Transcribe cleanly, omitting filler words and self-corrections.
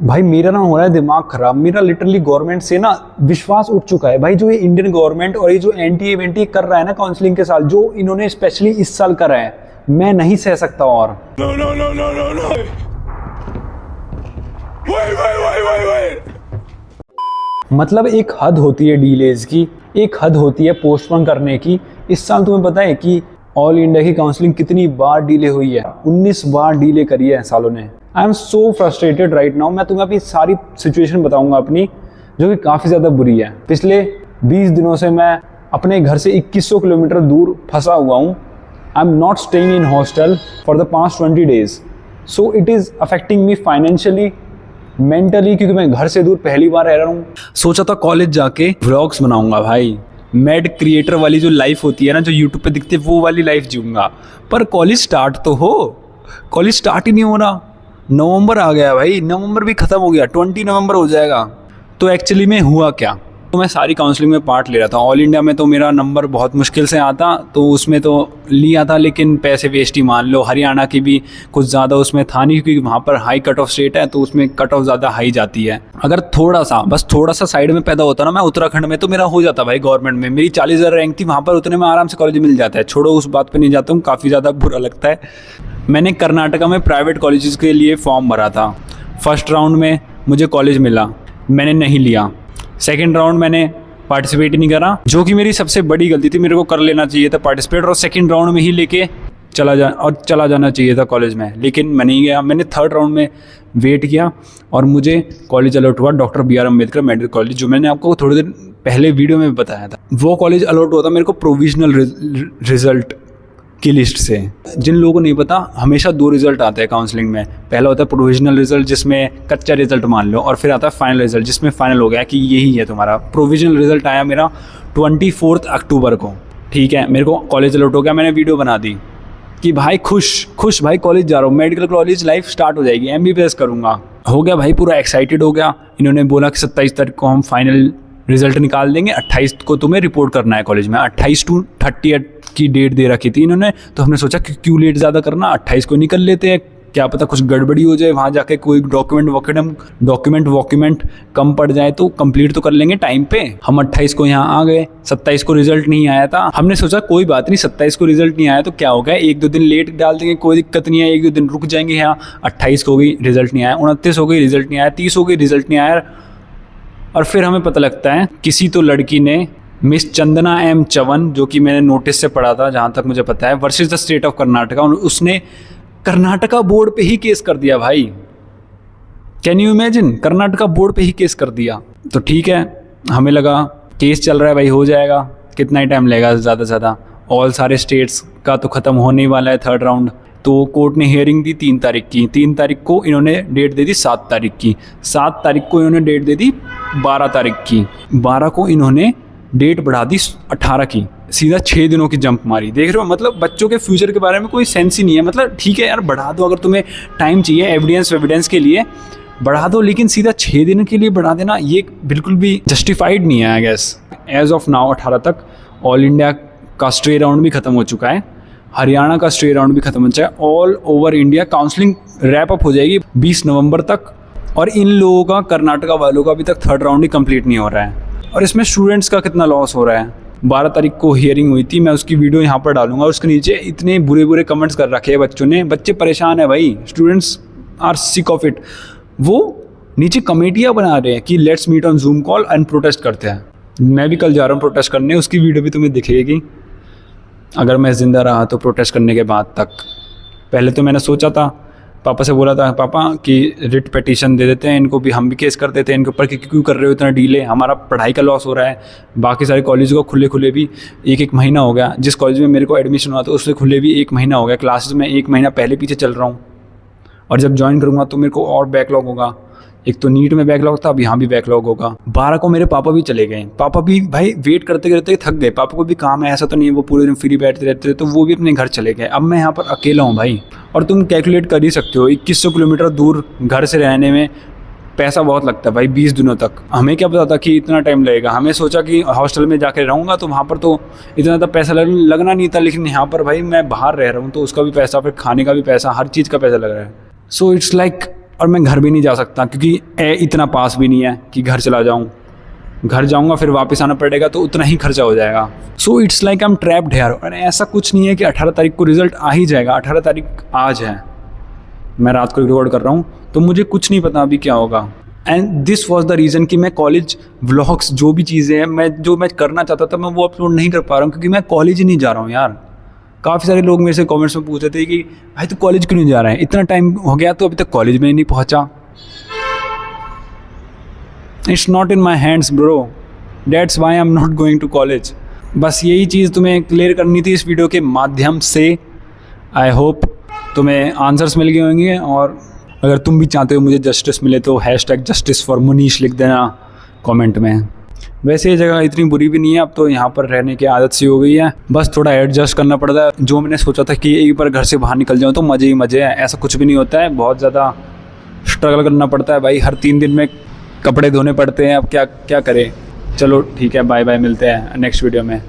भाई मेरा ना हो रहा है दिमाग खराब। मेरा लिटरली गवर्नमेंट से ना विश्वास उठ चुका है भाई। जो ये इंडियन गवर्नमेंट और ये जो एनटीए कर रहा है ना काउंसलिंग के साथ, जो इन्होंने स्पेशली इस साल करा है, मैं नहीं सह सकता और। No. Wait. मतलब एक हद होती है डिलेज की, एक हद होती है पोस्टपोन करने की। इस साल तुम्हें पता है कि ऑल इंडिया की काउंसलिंग कितनी बार डिले हुई है? 19 बार डिले करी है सालों ने। I am so frustrated right now. मैं तुम्हें अभी सारी सिचुएशन बताऊंगा अपनी, जो कि काफ़ी ज़्यादा बुरी है। पिछले 20 दिनों से मैं अपने घर से 2100 किलोमीटर दूर फंसा हुआ हूँ। आई am not staying in hostel for the past 20 days, so it is affecting me financially, mentally, क्योंकि मैं घर से दूर पहली बार रह रहा हूँ। सोचा था कॉलेज जाके व्लॉग्स बनाऊंगा भाई, मेड क्रिएटर वाली जो लाइफ होती है ना, जो यूट्यूब पे दिखती है, वो वाली लाइफ जीऊंगा। पर कॉलेज स्टार्ट तो हो, कॉलेज स्टार्ट ही नहीं हो रहा। नवंबर आ गया भाई, नवंबर भी ख़त्म हो गया, 20 नवंबर हो जाएगा। तो एक्चुअली में हुआ क्या, तो मैं सारी काउंसलिंग में पार्ट ले रहा था। ऑल इंडिया में तो मेरा नंबर बहुत मुश्किल से आता, तो उसमें तो लिया था, लेकिन पैसे वेस्ट ही मान लो। हरियाणा की भी कुछ ज़्यादा उसमें था नहीं, क्योंकि वहाँ पर हाई कट ऑफ स्टेट है, तो उसमें कट ऑफ ज़्यादा हाई जाती है। अगर बस थोड़ा सा साइड में पैदा होता ना मैं, उत्तराखंड में, तो मेरा हो जाता भाई गवर्नमेंट में। मेरी 40,000 रैंक थी, वहाँ पर उतने में आराम से कॉलेज मिल जाता है। छोड़ो, उस बात पर नहीं जाता हूँ, काफ़ी ज़्यादा बुरा लगता है। मैंने कर्नाटका में प्राइवेट कॉलेजेस के लिए फॉर्म भरा था। फर्स्ट राउंड में मुझे कॉलेज मिला, मैंने नहीं लिया। सेकेंड राउंड मैंने पार्टिसिपेट ही नहीं करा, जो कि मेरी सबसे बड़ी गलती थी। मेरे को कर लेना चाहिए था पार्टिसिपेट, और सेकंड राउंड में ही लेके चला जाना चाहिए था कॉलेज में, लेकिन मैं नहीं गया। मैंने थर्ड राउंड में वेट किया और मुझे कॉलेज अलॉट हुआ, doctor BR Ambedkar medical college, जो मैंने आपको थोड़ी देर पहले वीडियो में बताया था। वो कॉलेज अलॉट हुआ था मेरे को प्रोविजनल रिजल्ट की लिस्ट से। जिन लोगों को नहीं पता, हमेशा 2 रिजल्ट आते हैं काउंसलिंग में। पहला होता है प्रोविजनल रिजल्ट, जिसमें कच्चा रिजल्ट मान लो, और फिर आता है फाइनल रिजल्ट, जिसमें फाइनल हो गया कि यही है तुम्हारा। प्रोविजनल रिजल्ट आया मेरा 24 अक्टूबर को, ठीक है। मेरे को कॉलेज अलॉट हो गया, मैंने वीडियो बना दी कि भाई खुश भाई, कॉलेज जा रहा हूँ, मेडिकल कॉलेज लाइफ स्टार्ट हो जाएगी, MBBS करूँगा। हो गया भाई, पूरा एक्साइटेड हो गया। इन्होंने बोला कि 27 तारीख को हम फाइनल रिजल्ट निकाल देंगे, 28 को तुम्हें रिपोर्ट करना है कॉलेज में। 28 to 30 की डेट दे रखी थी इन्होंने, तो हमने सोचा कि क्यों लेट ज़्यादा करना, 28 को निकल लेते हैं, क्या पता कुछ गड़बड़ी हो जाए, वहाँ जाके कोई डॉक्यूमेंट कम पड़ जाए, तो कंप्लीट तो कर लेंगे टाइम पे। हम 28 को यहाँ आ गए, 27 को रिजल्ट नहीं आया था। हमने सोचा कोई बात नहीं, 27 को रिजल्ट नहीं आया तो क्या हो गया, 1-2 दिन लेट डाल देंगे, कोई दिक्कत नहीं है, 1-2 दिन रुक जाएंगे यहाँ। 28 को हो गई, रिजल्ट नहीं आया, 29 हो गई, रिजल्ट नहीं आया, 30 हो गई, रिजल्ट नहीं आया। और फिर हमें पता लगता है किसी तो लड़की ने, मिस चंदना M चवन, जो कि मैंने नोटिस से पढ़ा था जहाँ तक मुझे पता है, versus the state of Karnataka, उसने कर्नाटका बोर्ड पे ही केस कर दिया भाई। Can you imagine, Karnataka board पे ही केस कर दिया। तो ठीक है, हमें लगा केस चल रहा है भाई, हो जाएगा, कितना ही टाइम लगेगा ज़्यादा से ज़्यादा, ऑल सारे स्टेट्स का तो ख़त्म होने ही वाला है थर्ड राउंड। तो कोर्ट ने हियरिंग दी 3 तारीख की, 3 तारीख को इन्होंने डेट दे दी 7 तारीख की, 7 तारीख को इन्होंने डेट दे दी 12 तारीख की, 12 को इन्होंने डेट बढ़ा दी 18 की, सीधा 6 दिनों की जंप मारी। देख रहे हो, मतलब बच्चों के फ्यूचर के बारे में कोई सेंस ही नहीं है। मतलब ठीक है यार, बढ़ा दो, अगर तुम्हें टाइम चाहिए एविडेंस के लिए बढ़ा दो, लेकिन सीधा 6 दिन के लिए बढ़ा देना, ये बिल्कुल भी जस्टिफाइड नहीं है I guess. As of now 18 तक ऑल इंडिया का स्टे राउंड भी ख़त्म हो चुका है, हरियाणा का स्टे राउंड भी खत्म हो जाए, all over India counselling wrap up हो जाएगी 20 नवंबर तक। और इन लोगों का, कर्नाटका वालों का अभी तक थर्ड राउंड ही कंप्लीट नहीं हो रहा है। और इसमें स्टूडेंट्स का कितना लॉस हो रहा है। 12 तारीख को हियरिंग हुई थी, मैं उसकी वीडियो यहाँ पर डालूंगा। उसके नीचे इतने बुरे कमेंट्स कर रखे हैं बच्चों ने, बच्चे परेशान है भाई, students are sick of it. वो नीचे कमेटियाँ बना रहे हैं कि let's meet on Zoom call and protest करते हैं। मैं भी कल जा रहा हूँ प्रोटेस्ट करने, उसकी वीडियो भी तुम्हें दिखेगी अगर मैं ज़िंदा रहा तो, प्रोटेस्ट करने के बाद तक। पहले तो मैंने सोचा था, पापा से बोला था, पापा कि रिट पिटीशन दे देते हैं इनको भी, हम भी केस कर देते हैं इनके ऊपर कि क्यों कर रहे हो इतना डीले, हमारा पढ़ाई का लॉस हो रहा है। बाकी सारे कॉलेजों को खुले भी 1 महीना हो गया। जिस कॉलेज में मेरे को एडमिशन हुआ था उससे खुले भी 1 महीना हो गया, क्लासेस में 1 महीना पहले पीछे चल रहा हूँ, और जब ज्वाइन करूँगा तो मेरे को और बैकलॉग होगा। एक तो नीट में बैकलॉग था, अब यहाँ भी बैकलॉग होगा। 12 को मेरे पापा भी चले गए, पापा भी भाई वेट करते करते थक गए, पापा को भी काम है, ऐसा तो नहीं है वो पूरे दिन फ्री बैठते रहते थे, तो वो भी अपने घर चले गए। अब मैं यहाँ पर अकेला हूँ भाई, और तुम कैलकुलेट कर ही सकते हो 2100 किलोमीटर दूर घर से रहने में पैसा बहुत लगता है भाई 20 दिनों तक। हमें क्या पता था कि इतना टाइम लगेगा, हमें सोचा कि हॉस्टल में जाकर रहूँगा तो वहाँ पर तो इतना तो पैसा लगना नहीं था, लेकिन यहाँ पर भाई मैं बाहर रह रहा हूँ तो उसका भी पैसा, फिर खाने का भी पैसा, हर चीज़ का पैसा लग रहा है। सो इट्स लाइक और मैं घर भी नहीं जा सकता क्योंकि इतना पास भी नहीं है कि घर चला जाऊँ। घर जाऊँगा फिर वापस आना पड़ेगा तो उतना ही खर्चा हो जाएगा। So it's like I am trapped here. और ऐसा कुछ नहीं है कि 18 तारीख को रिज़ल्ट आ ही जाएगा। 18 तारीख आज है, मैं रात को रिकॉर्ड कर रहा हूँ, तो मुझे कुछ नहीं पता अभी क्या होगा। And this was the reason कि मैं कॉलेज व्लॉग्स जो भी चीज़ें हैं जो मैं करना चाहता था मैं वो अपलोड नहीं कर पा रहा हूँ क्योंकि मैं कॉलेज ही नहीं जा रहा हूँ यार। काफ़ी सारे लोग मेरे से कमेंट्स में पूछ रहे थे कि भाई तू कॉलेज क्यों नहीं जा रहा है, इतना टाइम हो गया तो अभी तक कॉलेज में ही नहीं पहुँचा। It's not in my hands bro, that's why I am not going to college. बस यही चीज़ तुम्हें क्लियर करनी थी इस वीडियो के माध्यम से। आई होप तुम्हें आंसर्स मिल गए होंगे, और अगर तुम भी चाहते हो मुझे जस्टिस मिले तो #justice4Manish लिख देना कमेंट में। वैसे ये जगह इतनी बुरी भी नहीं है, अब तो यहाँ पर रहने की आदत सी हो गई है, बस थोड़ा एडजस्ट करना पड़ता है। जो मैंने सोचा था कि एक बार घर से बाहर निकल जाऊँ तो मज़े ही मज़े हैं, ऐसा कुछ भी नहीं होता है। बहुत ज़्यादा स्ट्रगल करना पड़ता है भाई, हर 3 दिन में कपड़े धोने पड़ते हैं। अब क्या क्या करें। चलो ठीक है, बाय बाय, मिलते हैं नेक्स्ट वीडियो में।